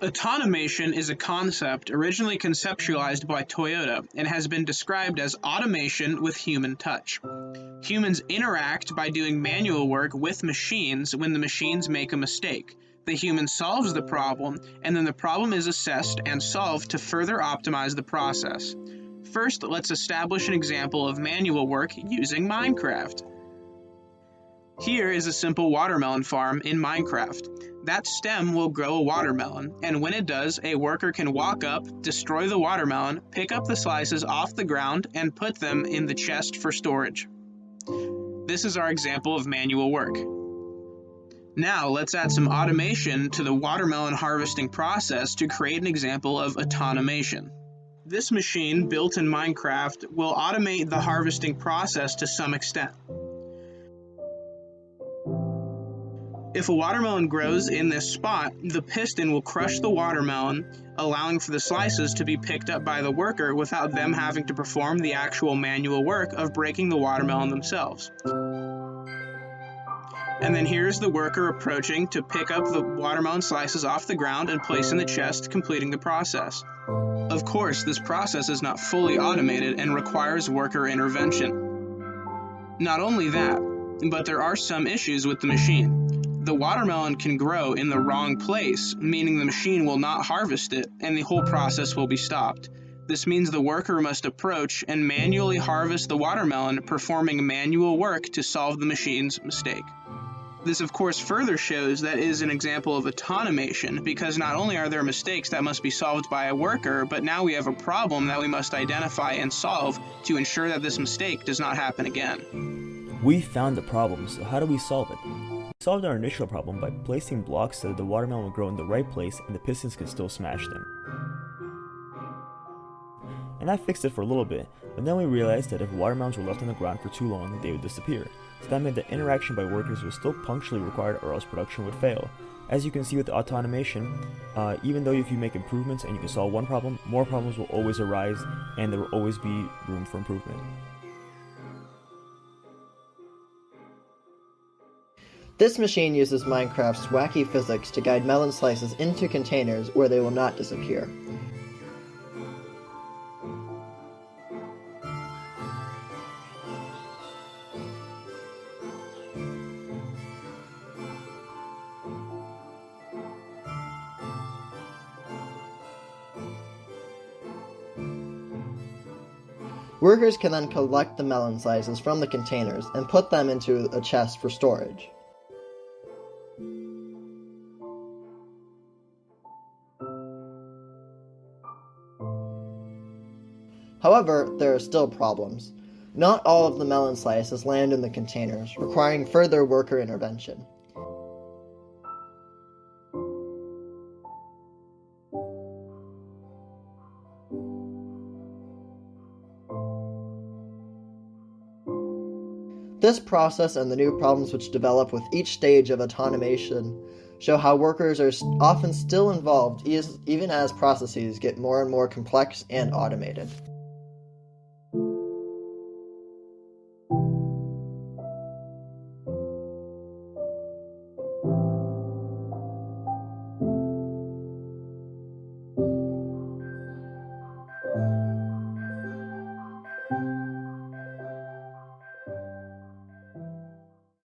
Autonomation is a concept originally conceptualized by Toyota and has been described as automation with human touch. Humans interact by doing manual work with machines when the machines make a mistake. The human solves the problem, and then the problem is assessed and solved to further optimize the process. First, let's establish an example of manual work using Minecraft. Here is a simple watermelon farm in Minecraft. That stem will grow a watermelon, and when it does, a worker can walk up, destroy the watermelon, pick up the slices off the ground, and put them in the chest for storage. This is our example of manual work. Now let's add some automation to the watermelon harvesting process to create an example of automation. This machine, built in Minecraft, will automate the harvesting process to some extent. If a watermelon grows in this spot, the piston will crush the watermelon, allowing for the slices to be picked up by the worker without them having to perform the actual manual work of breaking the watermelon themselves. And then here's the worker approaching to pick up the watermelon slices off the ground and place in the chest, completing the process. Of course, this process is not fully automated and requires worker intervention. Not only that, but there are some issues with the machine. The watermelon can grow in the wrong place, meaning the machine will not harvest it and the whole process will be stopped. This means the worker must approach and manually harvest the watermelon, performing manual work to solve the machine's mistake. This of course further shows that it is an example of automation, because not only are there mistakes that must be solved by a worker, but now we have a problem that we must identify and solve to ensure that this mistake does not happen again. We found the problem, so how do we solve it? We solved our initial problem by placing blocks so that the watermelon would grow in the right place and the pistons could still smash them. And that fixed it for a little bit, but then we realized that if watermelons were left on the ground for too long, they would disappear. So that meant that interaction by workers was still punctually required, or else production would fail. As you can see with automation, even though if you make improvements and you can solve one problem, more problems will always arise and there will always be room for improvement. This machine uses Minecraft's wacky physics to guide melon slices into containers where they will not disappear. Workers can then collect the melon slices from the containers and put them into a chest for storage. However, there are still problems. Not all of the melon slices land in the containers, requiring further worker intervention. This process and the new problems which develop with each stage of automation show how workers are often still involved even as processes get more and more complex and automated.